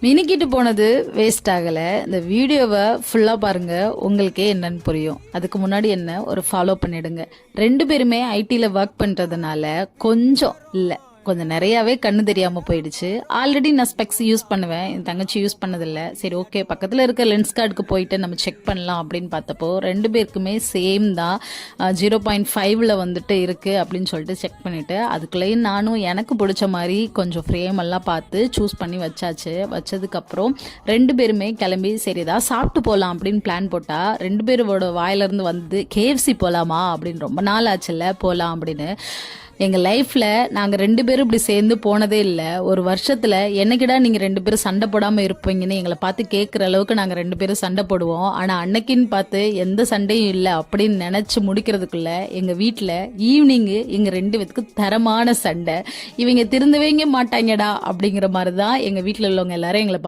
மினிக்கிட்டு போனது வேஸ்ட் ஆகலை. இந்த வீடியோவை ஃபுல்லாக பாருங்க, உங்களுக்கே என்னன்னு புரியும். அதுக்கு முன்னாடி என்ன ஒரு ஃபாலோ பண்ணிடுங்க. 2 பேருமே ஐடியில் ஒர்க் பண்ணுறதுனால கொஞ்சம் நிறையாவே கண்ணு தெரியாமல் போயிடுச்சு. ஆல்ரெடி நான் ஸ்பெக்ஸ் யூஸ் பண்ணுவேன், என் தங்கச்சி யூஸ் பண்ணதில்லை. சரி ஓகே, பக்கத்தில் இருக்க லென்ஸ் கார்டுக்கு போயிட்டு நம்ம செக் பண்ணலாம் அப்படின்னு பார்த்தப்போ 2 பேருக்குமே சேம் தான். 0.5 வந்துட்டு இருக்குது அப்படின்னு சொல்லிட்டு செக் பண்ணிவிட்டு அதுக்குள்ளேயும் நானும் எனக்கு பிடிச்ச மாதிரி கொஞ்சம் ஃப்ரேம் எல்லாம் பார்த்து சூஸ் பண்ணி வச்சதுக்கப்புறம் 2 பேருமே கிளம்பி சரி ஏதாவது சாப்பிட்டு போகலாம் அப்படின்னு பிளான் போட்டால் 2 பேரோட வாயிலிருந்து வந்து KFC போகலாமா அப்படின்னு, ரொம்ப நாள் ஆச்சுல்ல போகலாம் அப்படின்னு. எங்கள் லைஃப்பில் நாங்கள் 2 பேரும் இப்படி சேர்ந்து போனதே இல்லை. ஒரு வருஷத்தில் என்னைக்கிடா நீங்கள் 2 பேரும் சண்டை போடாமல் இருப்பீங்கன்னு எங்களை பார்த்து கேட்குற அளவுக்கு நாங்கள் 2 பேரும் சண்டை போடுவோம். ஆனால் அன்னைக்குன்னு பார்த்து எந்த சண்டையும் இல்லை அப்படின்னு நினச்சி முடிக்கிறதுக்குள்ள எங்கள் வீட்டில் ஈவினிங்கு எங்கள் 2 பேத்துக்கு தரமான சண்டை. இவங்க திருந்தவேங்க மாட்டாங்கடா அப்படிங்கிற மாதிரி தான் எங்கள் வீட்டில் உள்ளவங்க எல்லாரும் எங்களை